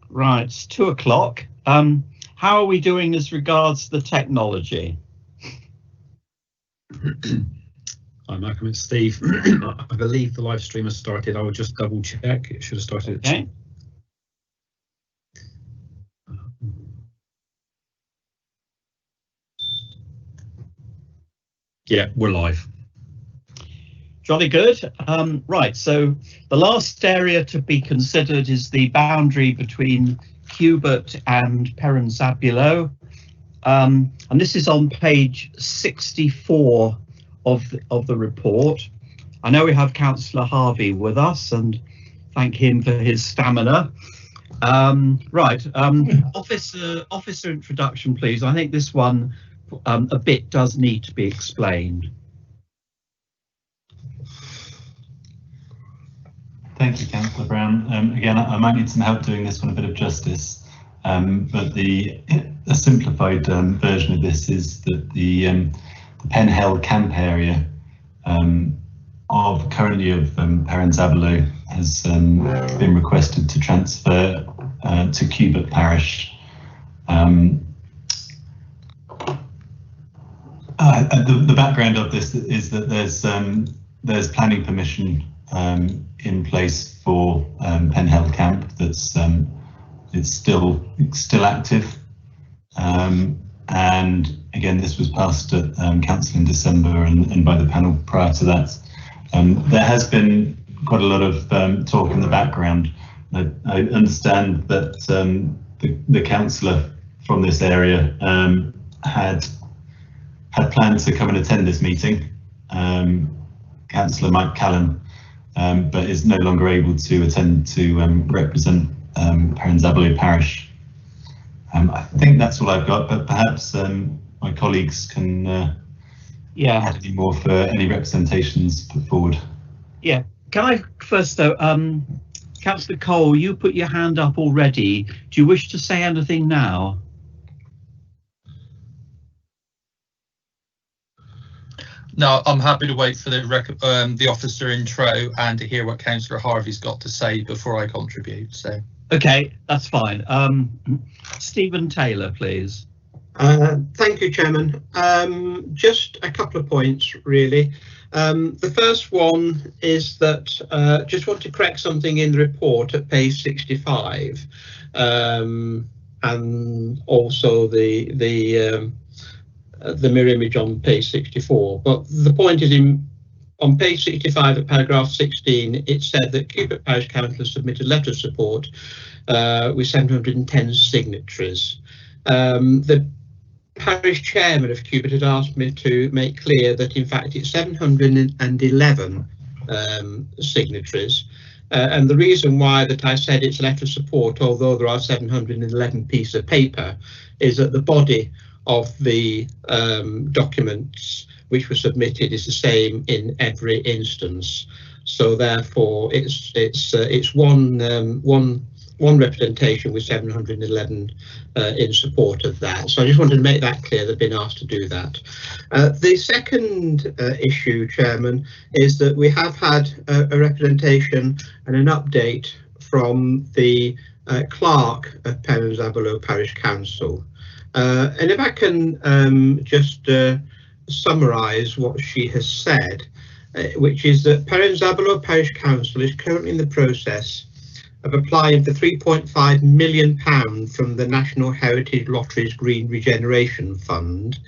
Right, it's 2 o'clock. How are we doing as regards the technology? Hi Malcolm, it's Steve. I believe the live stream has started. I will just double check. It should have started. Okay. Yeah, we're live. Jolly good. Right, so the last area to be considered is the boundary between Cubit and Perenzabulo. And this is on page 64 of the report. I know we have Councillor Harvey with us, and thank him for his stamina. Officer introduction, please. I think this one a bit does need to be explained. Thank you, Councillor Brown. Again, I might need some help doing this one a bit of justice, but a simplified version of this is that the Penhell camp area of Perenzabulo has been requested to transfer to Cubit Parish. The background of this is that there's planning permission in place for Penhell camp that's it's still active, and again this was passed at council in December and by the panel prior to that. There has been quite a lot of talk in the background. I understand that the councillor from this area had planned to come and attend this meeting, Councillor Mike Callan, but is no longer able to attend to represent Perenzabulo Parish. I think that's all I've got, but perhaps my colleagues can add any more for any representations put forward. Yeah, can I first though, Councillor Cole, you put your hand up already. Do you wish to say anything now? No, I'm happy to wait for the officer intro and to hear what Councillor Harvey's got to say before I contribute. So, okay, that's fine. Stephen Taylor, please. Thank you, Chairman. Just a couple of points, really. The first one is that just want to correct something in the report at page 65, and also the mirror image on page 64. But the point is, on page 65 at paragraph 16, it said that Cubit Parish Council submitted a letter of support with 710 signatories. The parish chairman of Cubit had asked me to make clear that in fact it's 711 signatories. And the reason why that I said it's a letter of support, although there are 711 pieces of paper, is that the body of the documents which were submitted is the same in every instance. So therefore it's one representation with 711 in support of that. So I just wanted to make that clear. They've been asked to do that. The second issue, Chairman, is that we have had a representation and an update from the clerk of Perenzabulo Parish Council. And if I can just summarise what she has said, which is that Perenzabulo Parish Council is currently in the process of applying for £3.5 million from the National Heritage Lottery's Green Regeneration Fund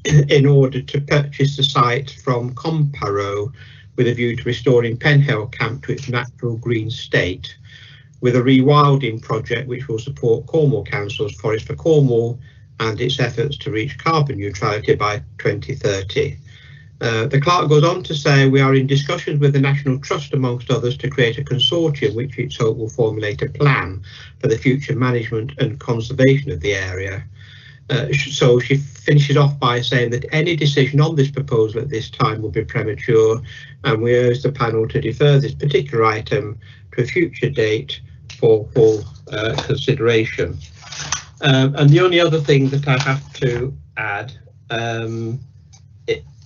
in order to purchase the site from Comparo with a view to restoring Penhell Camp to its natural green state, with a rewilding project which will support Cornwall Council's Forest for Cornwall and its efforts to reach carbon neutrality by 2030. The clerk goes on to say we are in discussions with the National Trust, amongst others, to create a consortium which it's hoped will formulate a plan for the future management and conservation of the area. So she finishes off by saying that any decision on this proposal at this time will be premature, and we urge the panel to defer this particular item to a future date for full consideration. And the only other thing that I have to add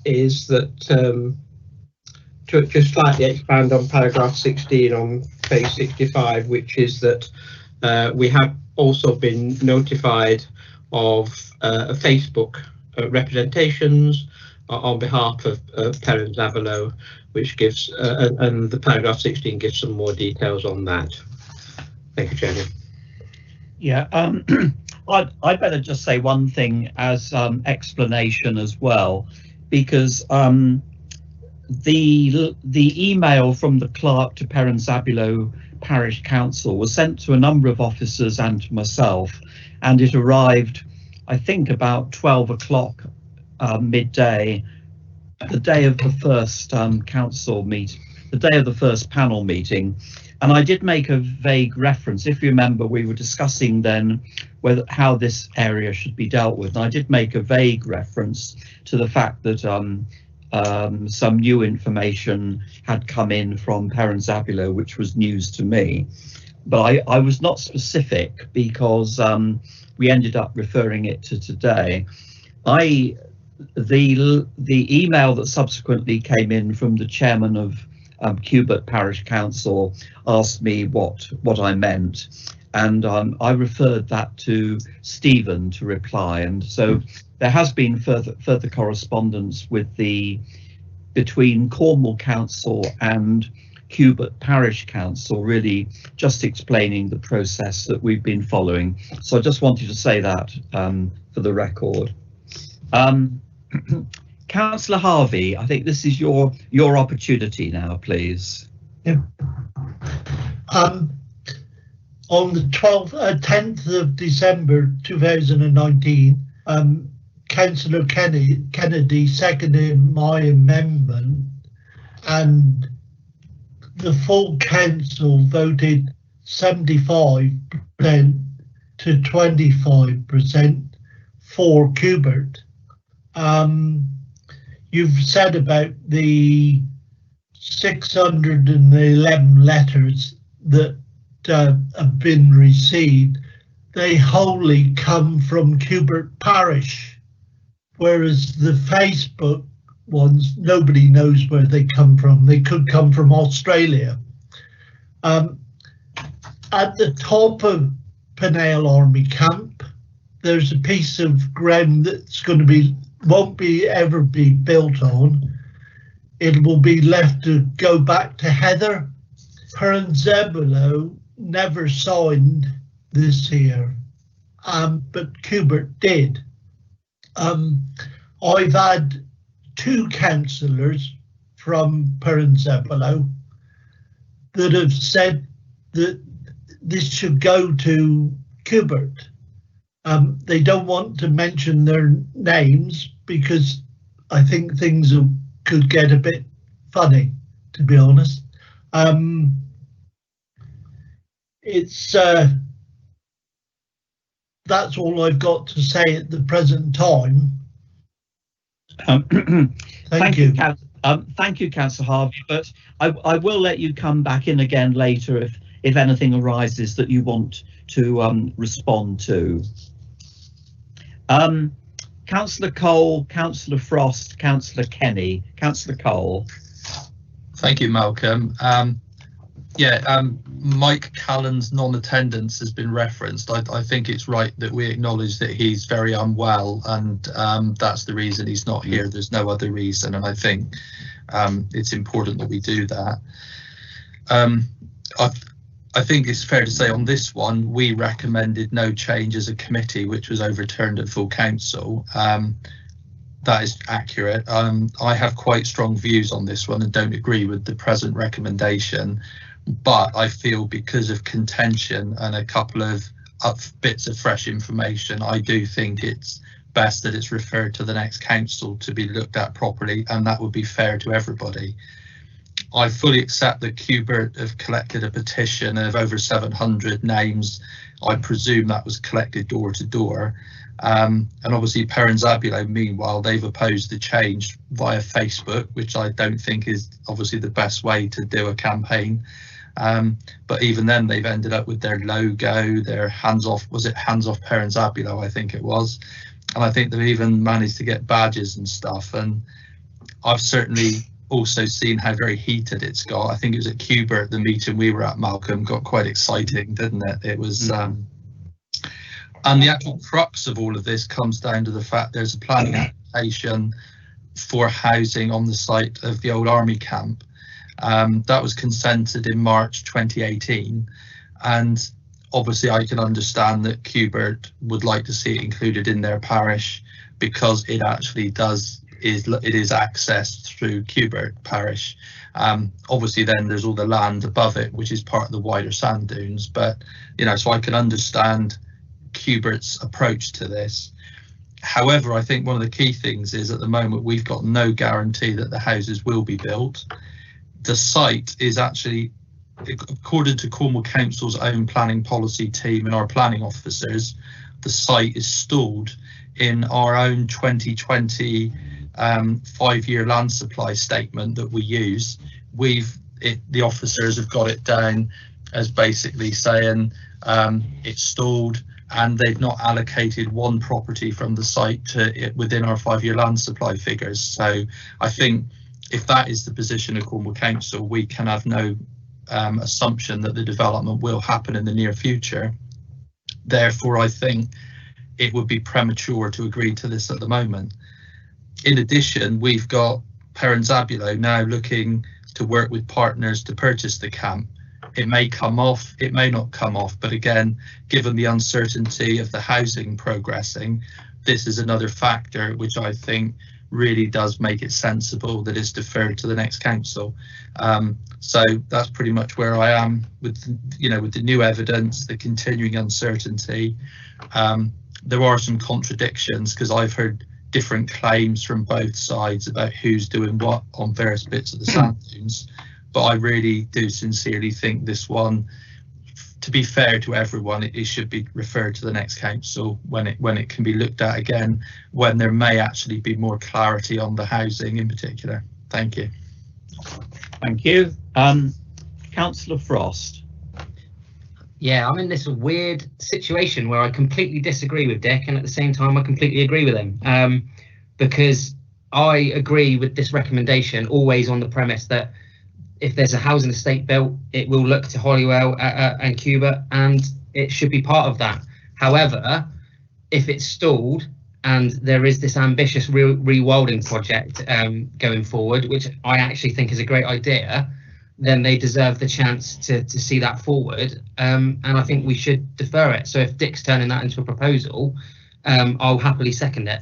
is that to just slightly expand on paragraph 16 on page 65, which is that we have also been notified of Facebook representations on behalf of Perrin Zavallo, which gives, and the paragraph 16 gives some more details on that. Thank you, Chairman. Yeah, I'd better just say one thing as explanation as well, because the email from the clerk to Perrin Zabulo Parish Council was sent to a number of officers and to myself, and it arrived, I think, about 12 o'clock midday, the day of the first council meeting, the day of the first panel meeting. And I did make a vague reference. If you remember, we were discussing then how this area should be dealt with. And I did make a vague reference to the fact that some new information had come in from Perrin Zabulo, which was news to me. But I was not specific because we ended up referring it to today. The email that subsequently came in from the chairman of Cubert Parish Council asked me what I meant, and I referred that to Stephen to reply, and so there has been further correspondence between Cornwall Council and Cubert Parish Council, really just explaining the process that we've been following. So I just wanted to say that for the record. Councillor Harvey, I think this is your opportunity now, please. Yeah. On the 10th of December 2019, Councillor Kennedy seconded my amendment, and the full council voted 75% to 25% for Cubert. You've said about the 611 letters that have been received. They wholly come from Cubert Parish, whereas the Facebook ones, nobody knows where they come from. They could come from Australia. At the top of Penale Army Camp, there's a piece of ground that's going to be won't ever be built on. It will be left to go back to Heather. Perrin Zabulo never signed this here, but Cubert did. I've had 2 councillors from Perrin Zabulo that have said that this should go to Cubert. They don't want to mention their names because I think things could get a bit funny, to be honest. That's all I've got to say at the present time. Thank you. Thank you, Councillor Harvey, but I will let you come back in again later if anything arises that you want to respond to. Councillor Cole, Councillor Frost, Councillor Kenny. Councillor Cole. Thank you, Malcolm. Mike Callan's non-attendance has been referenced. I think it's right that we acknowledge that he's very unwell, and that's the reason he's not here. There's no other reason, and I think it's important that we do that. I think it's fair to say on this one, we recommended no change as a committee, which was overturned at full council. That is accurate. I have quite strong views on this one and don't agree with the present recommendation, but I feel because of contention and a couple of bits of fresh information, I do think it's best that it's referred to the next council to be looked at properly, and that would be fair to everybody. I fully accept that Cubert have collected a petition of over 700 names. I presume that was collected door to door. And obviously Perrin Zabulo, meanwhile, they've opposed the change via Facebook, which I don't think is obviously the best way to do a campaign. But even then, they've ended up with their logo, their hands off, was it hands off Perrin Zabulo, I think it was. And I think they've even managed to get badges and stuff. And I've certainly also seen how very heated it's got. I think it was at Cubert, the meeting we were at, Malcolm, got quite exciting, didn't it? It was, and the actual crux of all of this comes down to the fact there's a planning application for housing on the site of the old army camp. That was consented in March 2018, and obviously I can understand that Cubert would like to see it included in their parish, because it actually it is accessed through Cubert parish. Obviously then there's all the land above it, which is part of the wider sand dunes, but you know, so I can understand Cubert's approach to this. However, I think one of the key things is at the moment we've got no guarantee that the houses will be built. The site is actually, according to Cornwall Council's own planning policy team and our planning officers, the site is stalled in our own 2020 5-year land supply statement that we use. The officers have got it down as basically saying it's stalled, and they've not allocated one property from the site to it within our 5-year land supply figures. So I think if that is the position of Cornwall Council, we can have no assumption that the development will happen in the near future. Therefore, I think it would be premature to agree to this at the moment. In addition, we've got Perenzabulo now looking to work with partners to purchase the camp. It may come off, it may not come off, but again, given the uncertainty of the housing progressing, this is another factor which I think really does make it sensible that it's deferred to the next council. So that's pretty much where I am with, with the new evidence, the continuing uncertainty. There are some contradictions because I've heard different claims from both sides about who's doing what on various bits of the sand dunes. But I really do sincerely think this one, to be fair to everyone, it should be referred to the next council when it can be looked at again, when there may actually be more clarity on the housing in particular. Thank you. Thank you. Councillor Frost. Yeah, I'm in this weird situation where I completely disagree with Dick, and at the same time I completely agree with him, because I agree with this recommendation always on the premise that if there's a housing estate built, it will look to Holywell and Cubert, and it should be part of that. However, if it's stalled and there is this ambitious rewilding project going forward, which I actually think is a great idea, then they deserve the chance to see that forward, and I think we should defer it. So if Dick's turning that into a proposal, I'll happily second it.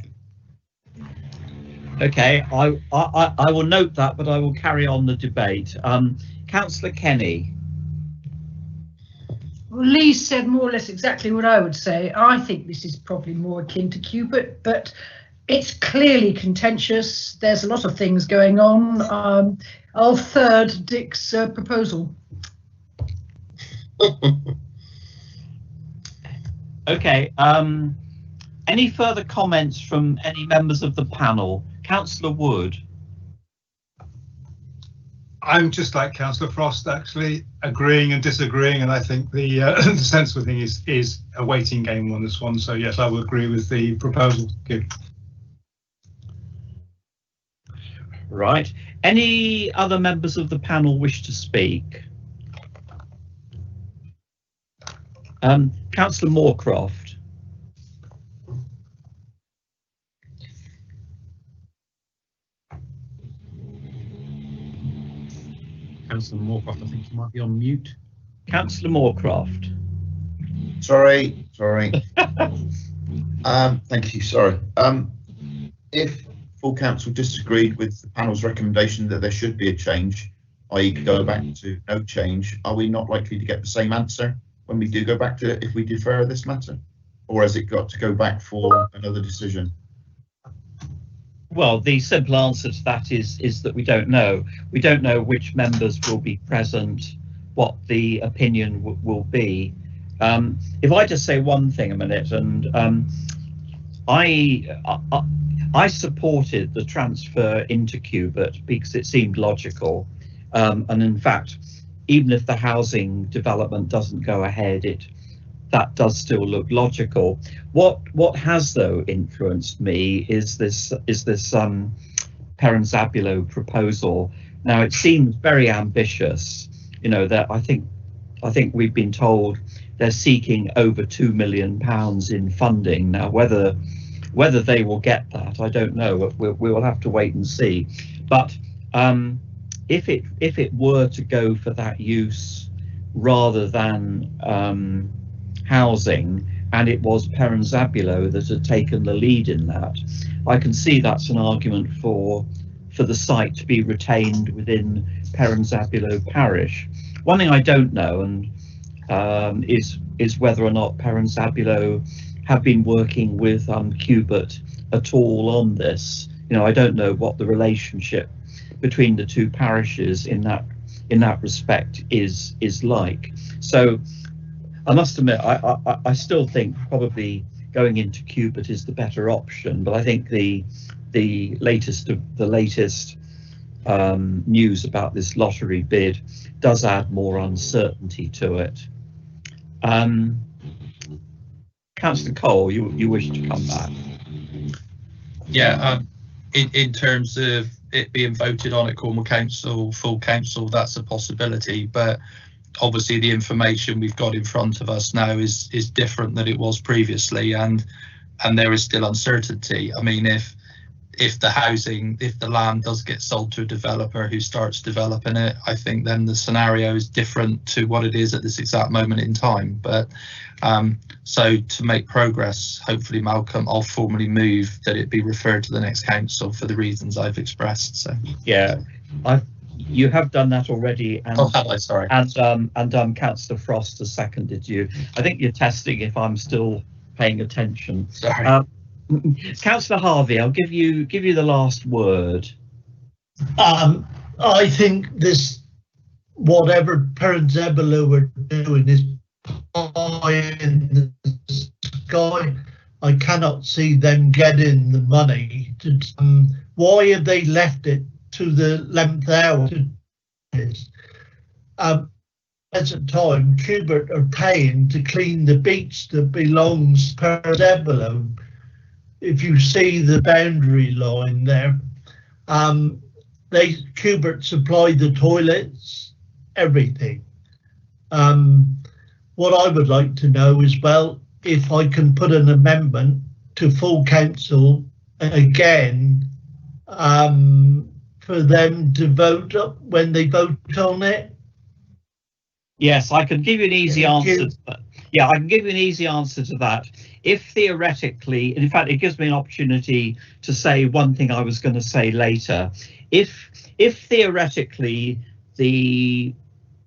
Okay, I will note that, but I will carry on the debate. Councillor Kenny. Well, Lee said more or less exactly what I would say. I think this is probably more akin to Cubert, but it's clearly contentious. There's a lot of things going on. I'll third Dick's proposal. Okay, any further comments from any members of the panel? Councillor Wood. I'm just like Councillor Frost, actually, agreeing and disagreeing, and I think the the sensible thing is a waiting game on this one. So yes, I will agree with the proposal. Right. Any other members of the panel wish to speak? Councillor Moorcroft. Councillor Moorcroft, I think you might be on mute. Councillor Moorcroft. Sorry. Thank you. Sorry. If full council disagreed with the panel's recommendation that there should be a change, i.e. go back to no change, are we not likely to get the same answer when we do go back to it if we defer this matter? Or has it got to go back for another decision? Well, the simple answer to that is that we don't know. We don't know which members will be present, what the opinion will be. If I just say one thing a minute, and I supported the transfer into Cubert because it seemed logical, and in fact, even if the housing development doesn't go ahead, that does still look logical. What has though influenced me is this Zabulo proposal. Now it seems very ambitious, you know, that I think we've been told they're seeking over £2 million in funding. Now whether they will get that, I don't know. We will have to wait and see. But if it were to go for that use rather than housing, and it was Zabulo that had taken the lead in that, I can see that's an argument for the site to be retained within Zabulo parish. One thing I don't know is whether or not Zabulo have been working with Cubit at all on this. You know, I don't know what the relationship between the two parishes in that respect is like. So I must admit, I still think probably going into Cubit is the better option, but I think the latest news about this lottery bid does add more uncertainty to it. Councillor Cole, you wish to come back? Yeah, in terms of it being voted on at Cornwall Council, full council, that's a possibility, but obviously the information we've got in front of us now is different than it was previously, and there is still uncertainty. I mean, if the land does get sold to a developer who starts developing it, I think then the scenario is different to what it is at this exact moment in time. But so to make progress, hopefully, Malcolm, I'll formally move that it be referred to the next council for the reasons I've expressed. So yeah, you have done that already, and oh, have I? Sorry. And Councillor Frost has seconded you. I think you're testing if I'm still paying attention. Sorry. Councillor Harvey, I'll give you the last word. I think this, whatever Zabulo are doing, is pie in the sky. I cannot see them getting the money. Why have they left it to the 11th hour? At the time, Cubit are paying to clean the beach that belongs to Zabulo. If you see the boundary line there, Cubit supply the toilets, everything. What I would like to know is, well, if I can put an amendment to full council again, for them to vote up when they vote on it. Yes, I can give you an easy answer to that. Yeah, I can give you an easy answer to that. If theoretically, in fact, it gives me an opportunity to say one thing I was going to say later. If theoretically the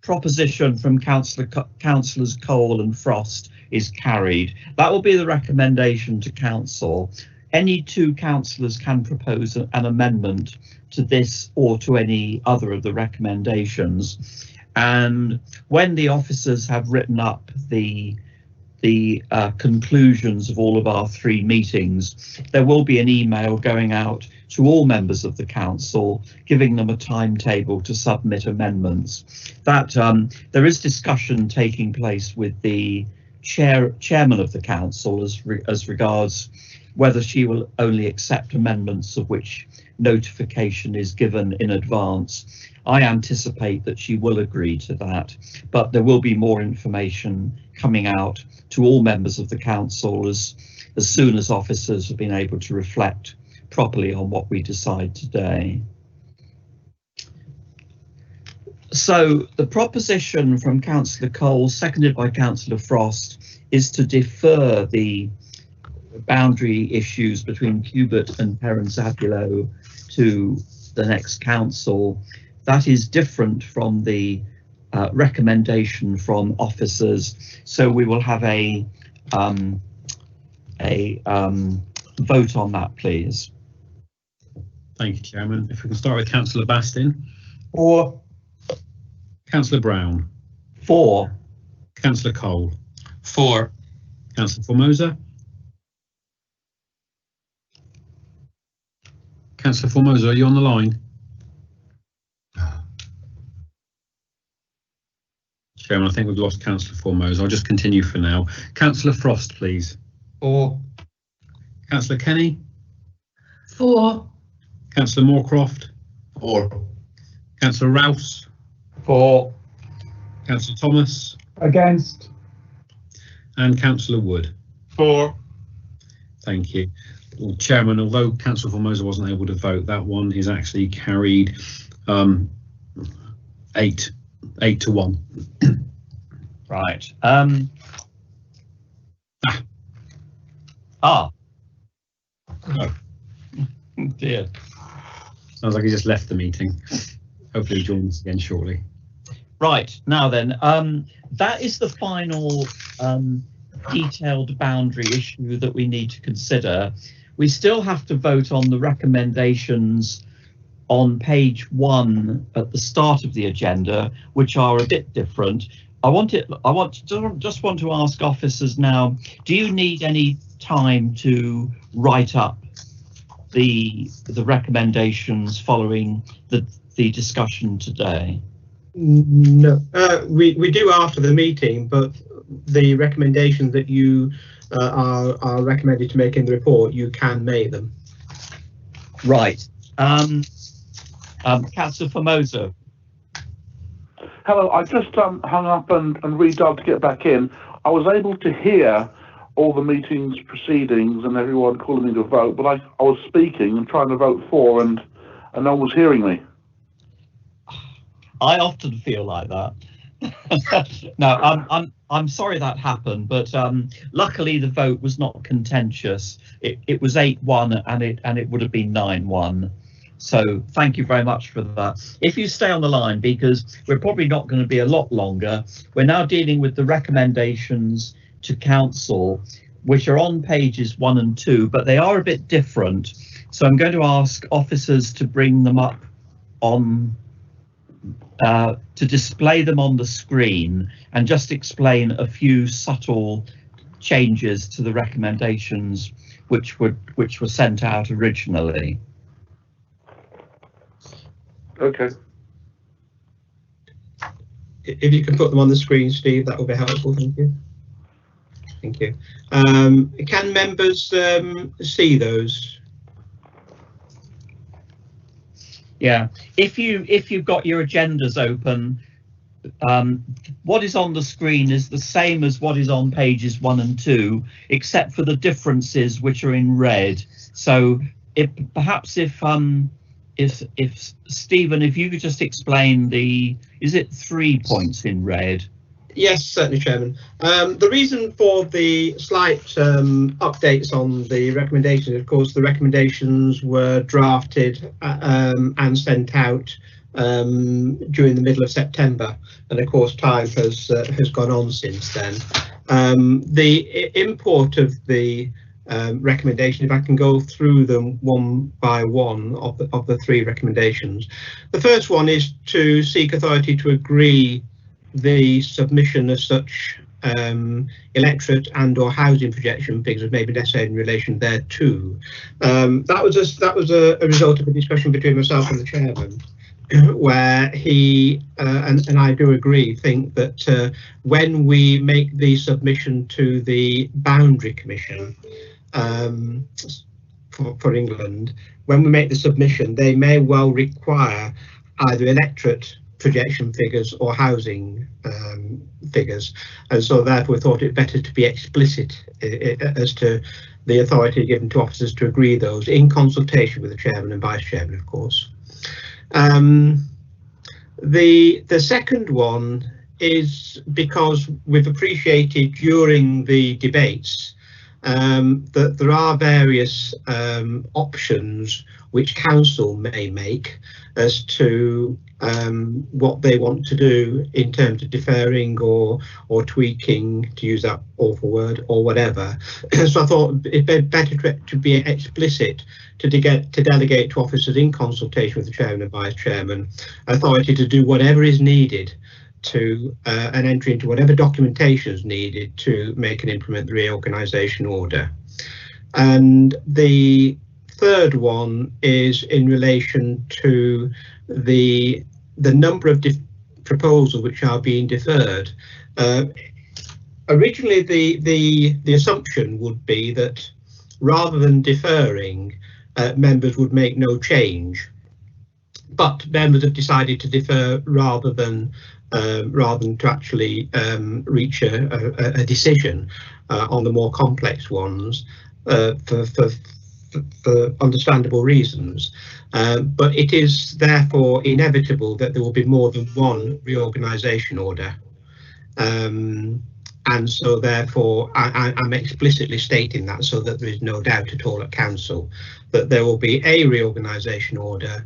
proposition from Councillors Cole and Frost is carried, that will be the recommendation to council. Any two councillors can propose an amendment to this or to any other of the recommendations. And when the officers have written up the conclusions of all of our 3 meetings, there will be an email going out to all members of the council, giving them a timetable to submit amendments. That there is discussion taking place with the chairman of the council as regards whether she will only accept amendments of which notification is given in advance. I anticipate that she will agree to that, but there will be more information coming out to all members of the council as soon as officers have been able to reflect properly on what we decide today. So the proposition from Councillor Cole, seconded by Councillor Frost, is to defer the boundary issues between Cubit and Zabulo to the next council. That is different from the recommendation from officers, so we will have a vote on that, please. Thank you, Chairman. If we can start with Councillor Bastin. For. Councillor Brown. For. Councillor Cole. For. Councillor Formosa. Councillor Formosa, are you on the line? Chairman, I think we've lost Councillor Formosa. I'll just continue for now. Councillor Frost, please. For. Councillor Kenny. For. Councillor Moorcroft, 4. Councillor Rouse, For. Councillor Thomas, Against. and Councillor Wood. 4. Thank you. Well, Chairman, although Councillor Formosa wasn't able to vote, that one is actually carried 8 to 1. Right. Oh. Dear. Sounds like he just left the meeting. Hopefully he'll join us again shortly. Right, now then, that is the final detailed boundary issue that we need to consider. We still have to vote on the recommendations on page 1 at the start of the agenda, which are a bit different. Just want to ask officers now, do you need any time to write up the recommendations following the discussion today? No, we do after the meeting, but the recommendations that you are recommended to make in the report, you can make them. Right. Councillor Formosa. Hello, I just hung up and redialed to get back in. I was able to hear all the meetings proceedings and everyone calling me to vote, but I was speaking and trying to vote for, and no one was hearing me. I often feel like that. No, I'm sorry that happened, but luckily the vote was not contentious. It was 8-1 and it would have been 9-1. So thank you very much for that. If you stay on the line, because we're probably not going to be a lot longer, we're now dealing with the recommendations to council, which are on pages 1 and 2, but they are a bit different. So I'm going to ask officers to bring them up on, to display them on the screen and just explain a few subtle changes to the recommendations which were sent out originally. Okay. If you can put them on the screen, Steve, that will be helpful. Thank you. Thank you. Can members see those? Yeah, if you've got your agendas open, what is on the screen is the same as what is on pages 1 and 2, except for the differences which are in red. So perhaps if Stephen, if you could just explain is it 3 points in red? Yes, certainly, Chairman. The reason for the slight updates on the recommendations, of course, the recommendations were drafted and sent out during the middle of September, and of course time has gone on since then. The import of the recommendation, if I can go through them one by one of the 3 recommendations. The first one is to seek authority to agree the submission of such electorate and or housing projection figures as may be necessary in relation thereto. That was a result of a discussion between myself and the chairman, where he and I do agree, think that when we make the submission to the Boundary Commission for England, when we make the submission, they may well require either electorate projection figures or housing figures, and so therefore we thought it better to be explicit as to the authority given to officers to agree those in consultation with the chairman and vice chairman, of course. The second one is because we've appreciated during the debates that there are various options which council may make as to what they want to do in terms of deferring or tweaking, to use that awful word, or whatever. So I thought it'd be better to be explicit, to delegate to officers in consultation with the chairman and vice chairman authority to do whatever is needed to and entry into whatever documentation is needed to make and implement the reorganisation order. And the third one is in relation to the number of proposals which are being deferred. Originally, the assumption would be that rather than deferring, members would make no change. But members have decided to defer rather than to actually reach a decision on the more complex ones for understandable reasons. But it is therefore inevitable that there will be more than one reorganisation order. And so therefore I'm explicitly stating that so that there is no doubt at all at council that there will be a reorganisation order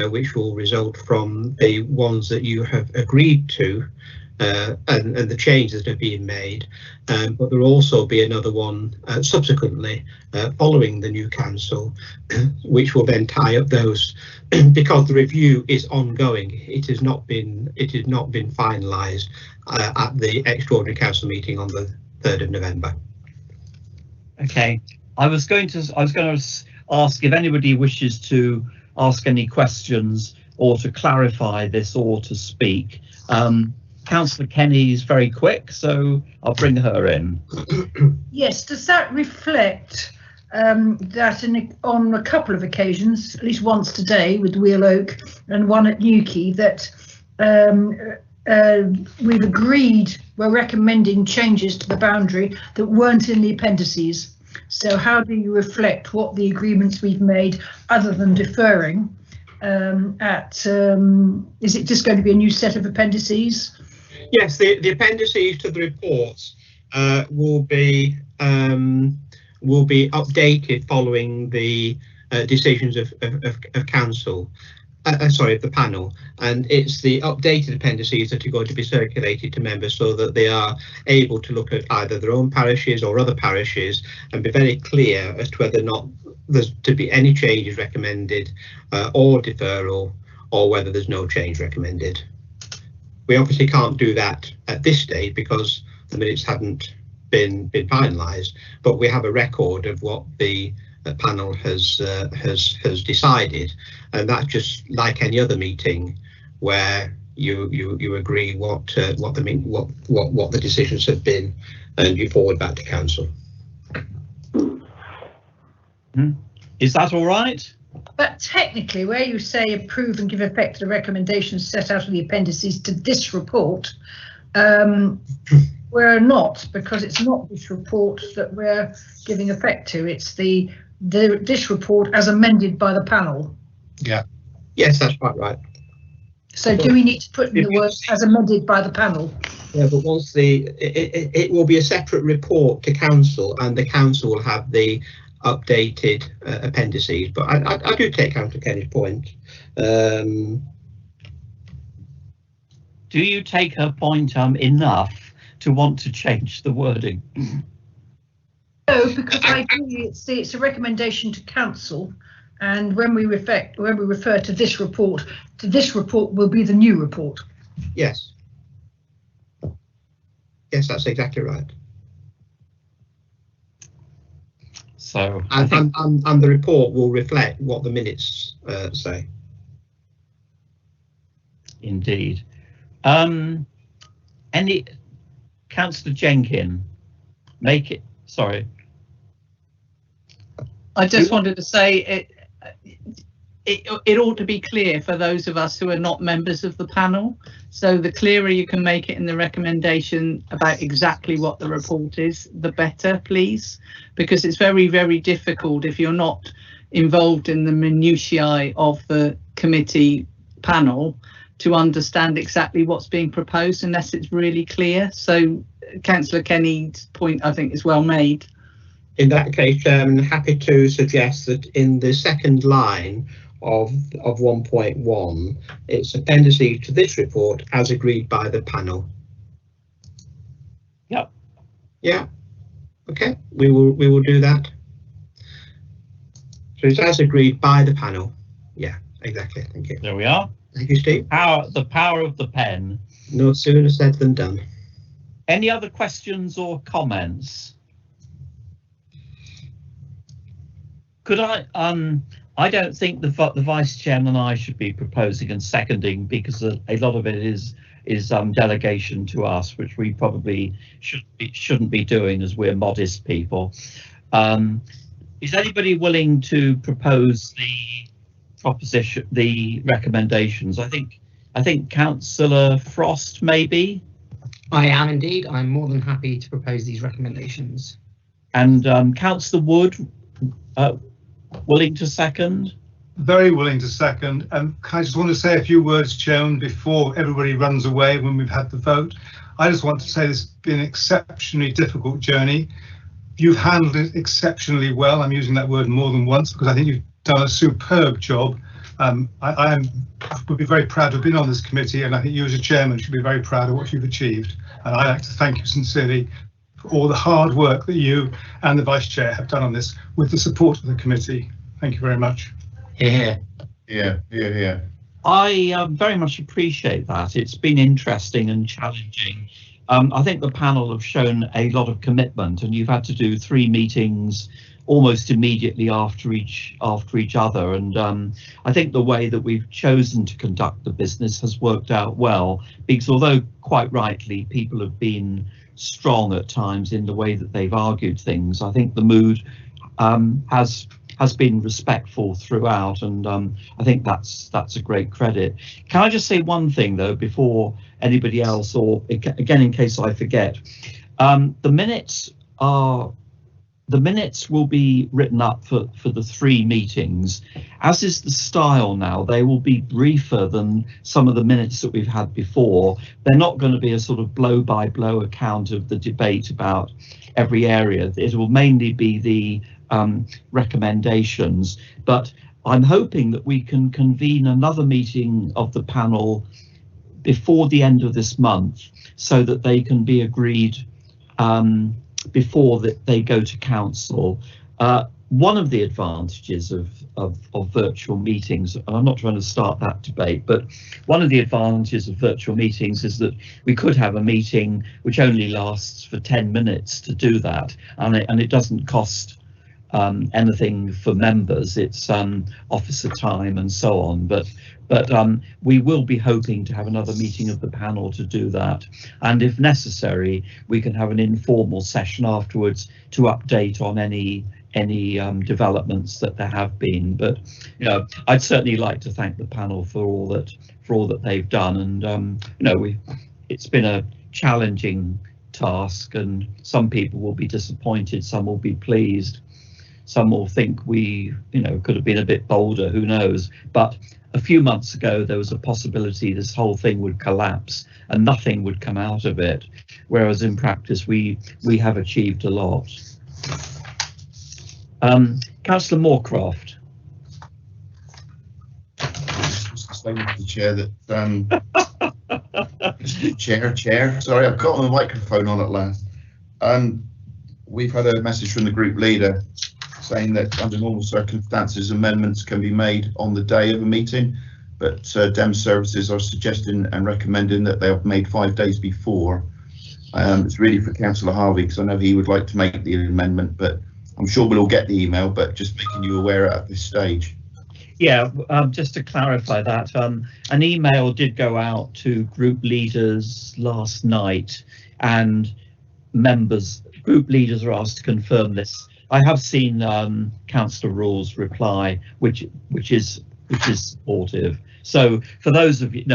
which will result from the ones that you have agreed to and the changes that are being made, but there will also be another one subsequently following the new council, which will then tie up those because the review is ongoing. It has not been finalised at the extraordinary council meeting on the 3rd of November. Okay, I was going to ask if anybody wishes to ask any questions or to clarify this or to speak. Councillor Kenny is very quick, so I'll bring her in. Yes, does that reflect that on a couple of occasions, at least once today with Wheel Oak and one at Newquay, that we've agreed, we're recommending changes to the boundary that weren't in the appendices? So how do you reflect what the agreements we've made other than deferring is it just going to be a new set of appendices? Yes, the appendices to the reports will be updated following the decisions of council. Sorry, of the panel, and it's the updated appendices that are going to be circulated to members so that they are able to look at either their own parishes or other parishes and be very clear as to whether or not there's to be any changes recommended or deferral, or whether there's no change recommended. We obviously can't do that at this stage because the minutes haven't been finalised, but we have a record of what the panel has decided, and that's just like any other meeting where you agree what the decisions have been and you forward back to council. Is that all right? But technically, where you say approve and give effect to the recommendations set out in the appendices to this report, we're not, because it's not this report that we're giving effect to. It's this report as amended by the panel. Yeah. Yes, that's quite right. So do we need to put in the words as amended by the panel? Yeah, but once it will be a separate report to council, and the council will have the updated appendices. But I do take Councillor Kenny's point. Do you take her point enough to want to change the wording? No, because I agree. It's a recommendation to council, and when we refer to this report will be the new report. Yes. Yes, that's exactly right. So and the report will reflect what the minutes say. Indeed. Any Councillor Jenkin, make it. Sorry. I just wanted to say it ought to be clear for those of us who are not members of the panel. So the clearer you can make it in the recommendation about exactly what the report is, the better, please, because it's very, very difficult if you're not involved in the minutiae of the committee panel to understand exactly what's being proposed unless it's really clear. So Councillor Kenny's point, I think, is well made. In that case, I'm happy to suggest that in the second line of 1.1, it's appendices to this report as agreed by the panel. Yep. Yeah. Okay. We will do that. So it's as agreed by the panel. Yeah. Exactly. Thank you. There we are. Thank you, Steve. The power of the pen. No sooner said than done. Any other questions or comments? Could I don't think the vice chairman and I should be proposing and seconding, because a lot of it is delegation to us, which we probably shouldn't be doing as we're modest people. Is anybody willing to propose the recommendations? I think Councillor Frost, maybe. I am indeed. I'm more than happy to propose these recommendations. And Councillor Wood, willing to second? Very willing to second. I just want to say a few words, Chairman, before everybody runs away when we've had the vote. I just want to say this has been an exceptionally difficult journey. You've handled it exceptionally well. I'm using that word more than once because I think you've done a superb job. I would be very proud to have been on this committee, and I think you as a chairman should be very proud of what you've achieved. And I'd like to thank you sincerely for all the hard work that you and the Vice Chair have done on this with the support of the committee. Thank you very much. Yeah. Yeah. I very much appreciate that. It's been interesting and challenging. I think the panel have shown a lot of commitment, and you've had to do 3 meetings almost immediately after each other. And I think the way that we've chosen to conduct the business has worked out well, because although quite rightly people have been strong at times in the way that they've argued things, I think the mood has been respectful throughout, and I think that's a great credit. Can I just say one thing though before anybody else, or again in case I forget, the minutes will be written up for the 3 meetings. As is the style now, they will be briefer than some of the minutes that we've had before. They're not going to be a sort of blow-by-blow account of the debate about every area. It will mainly be the recommendations, but I'm hoping that we can convene another meeting of the panel before the end of this month so that they can be agreed before they go to council. One of the advantages of virtual meetings, and I'm not trying to start that debate, but one of the advantages of virtual meetings is that we could have a meeting which only lasts for 10 minutes to do that, and it doesn't cost anything for members. It's officer time and so on, but we will be hoping to have another meeting of the panel to do that, and if necessary we can have an informal session afterwards to update on any developments that there have been. But you know, I'd certainly like to thank the panel for all that they've done, and you know, it's been a challenging task, and some people will be disappointed, some will be pleased, some will think we, you know, could have been a bit bolder, who knows. But a few months ago there was a possibility this whole thing would collapse and nothing would come out of it, whereas in practice we have achieved a lot. Councillor Moorcroft. Just explain to the chair that chair. Sorry, I've got my microphone on at last. We've had a message from the group leader saying that under normal circumstances amendments can be made on the day of a meeting, but Dem Services are suggesting and recommending that they are made 5 days before. It's really for Councillor Harvey, because I know he would like to make the amendment, but I'm sure we'll all get the email, but just making you aware at this stage. Yeah, just to clarify that, an email did go out to group leaders last night, and group leaders are asked to confirm this. I have seen Councillor Rule's reply, which is supportive. So for those of you,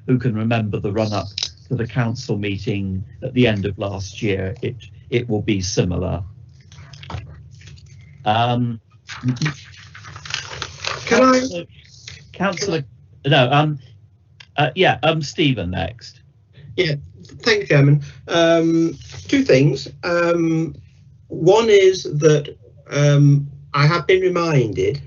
who can remember the run-up to the council meeting at the end of last year, it will be similar. Can Stephen next. Yeah, thank you, Chairman. 2 things. One is that I have been reminded,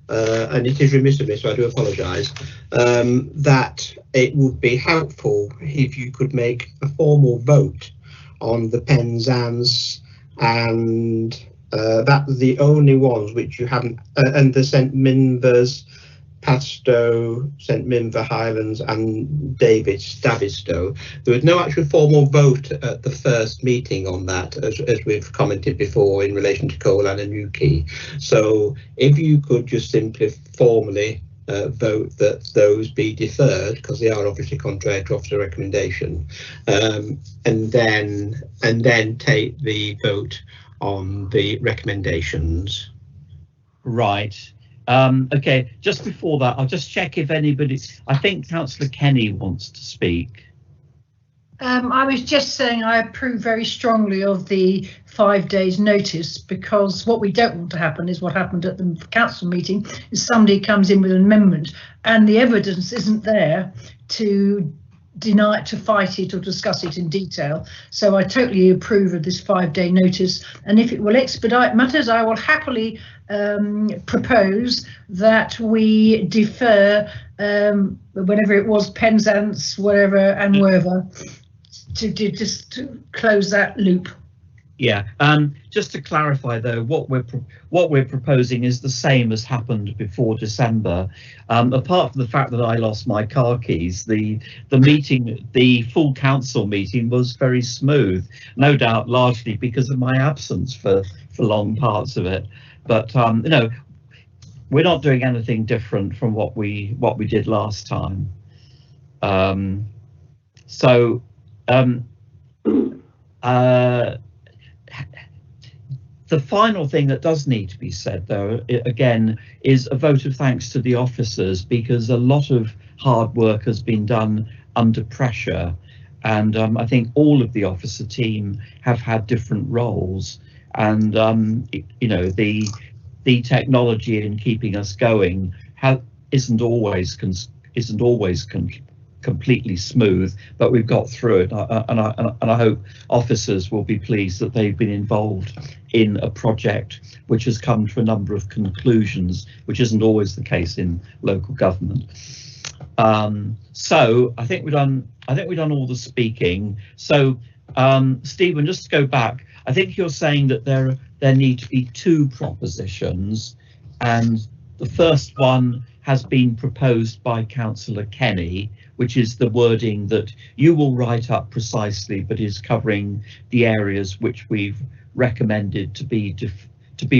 and it is remiss of me, so I do apologise, that it would be helpful if you could make a formal vote on the Penzance, and that's the only ones which you haven't, and the St Minvers, Padstow, St Minver Highlands and Davidstow. There was no actual formal vote at the first meeting on that, as we've commented before in relation to Colan and Newquay. So if you could just simply formally vote that those be deferred, because they are obviously contrary to officer recommendation, and then take the vote on the recommendations. Right. Okay, just before that, I'll just check if anybody, I think Councillor Kenny wants to speak. I was just saying I approve very strongly of the 5 days notice, because what we don't want to happen is what happened at the council meeting, is somebody comes in with an amendment and the evidence isn't there to deny, to fight it or discuss it in detail. So I totally approve of this 5 day notice, and if it will expedite matters, I will happily propose that we defer whenever it was, Penzance, whatever and wherever, to close that loop. Yeah, just to clarify though, what we're proposing is the same as happened before December. Apart from the fact that I lost my car keys, the meeting, the full council meeting, was very smooth, no doubt largely because of my absence for long parts of it. But you know, we're not doing anything different from what we did last time. The final thing that does need to be said, though, again, is a vote of thanks to the officers, because a lot of hard work has been done under pressure, and I think all of the officer team have had different roles, and you know, the technology in keeping us going isn't always completely smooth, but we've got through it, and I hope officers will be pleased that they've been involved in a project which has come to a number of conclusions, which isn't always the case in local government. So I think we've done all the speaking. So Stephen, just to go back, I think you're saying that there need to be 2 propositions, and the first one has been proposed by Councillor Kenny, which is the wording that you will write up precisely, but is covering the areas which we've recommended to be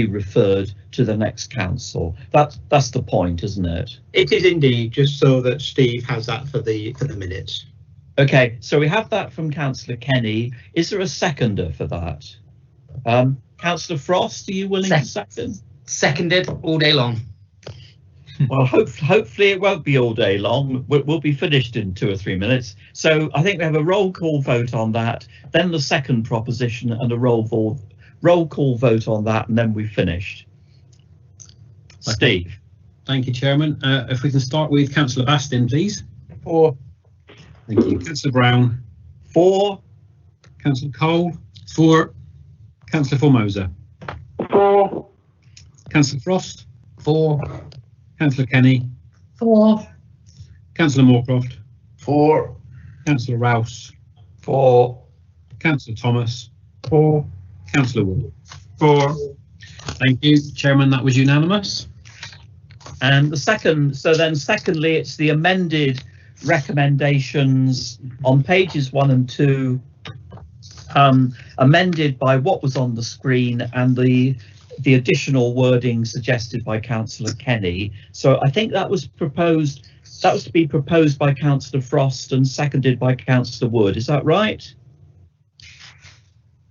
referred to the next council. That's the point, isn't it? It is indeed, just so that Steve has that for the minutes. Okay, so we have that from Councillor Kenny. Is there a seconder for that? Councillor Frost, are you willing to second? Seconded all day long. Well, hopefully it won't be all day long. We'll be finished in 2 or 3 minutes. So I think we have a roll call vote on that, then the second proposition and a roll call vote on that, and then we've finished. Okay. Steve. Thank you, Chairman. If we can start with Councillor Bastin, please. 4. Thank you. Councillor Brown. 4. Councillor Cole. 4. Councillor Formosa. 4. Councillor Frost. 4. Councillor Kenny. 4. Councillor Moorcroft. 4. Councillor Rouse. 4. Councillor Thomas. 4. Councillor Wood. 4. Thank you, Chairman. That was unanimous. And the second, so then secondly, it's the amended recommendations on pages 1 and 2, amended by what was on the screen and the additional wording suggested by Councillor Kenny. So I think that was proposed, that was to be proposed by Councillor Frost and seconded by Councillor Wood. Is that right?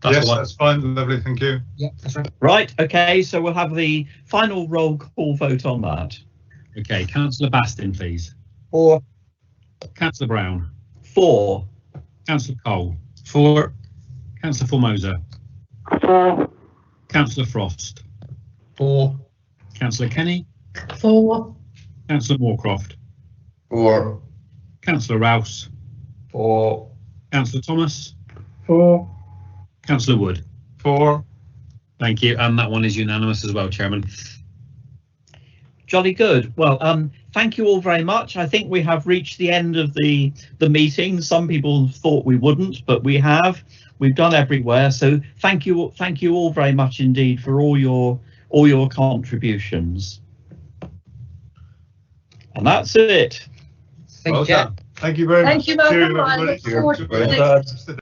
Yes, that's fine. Lovely, thank you. Yeah, that's right. Right, okay, so we'll have the final roll call vote on that. Okay, Councillor Bastin, please. 4. Councillor Brown. 4. Councillor Cole. 4. Councillor Formosa. 4. Councillor Frost. 4. Councillor Kenny. 4. Councillor Moorcroft. 4. Councillor Rouse. 4. Councillor Thomas. 4. Councillor Wood. 4. Thank you, and that one is unanimous as well, Chairman. Jolly good. Well, thank you all very much. I think we have reached the end of the meeting. Some people thought we wouldn't, but we have. We've done everywhere. So thank you all very much indeed for all your contributions. And that's it. Thank you. Thank you very much. Thank you, Malcolm. Cheerio, I look everybody. forward to the Cheers. next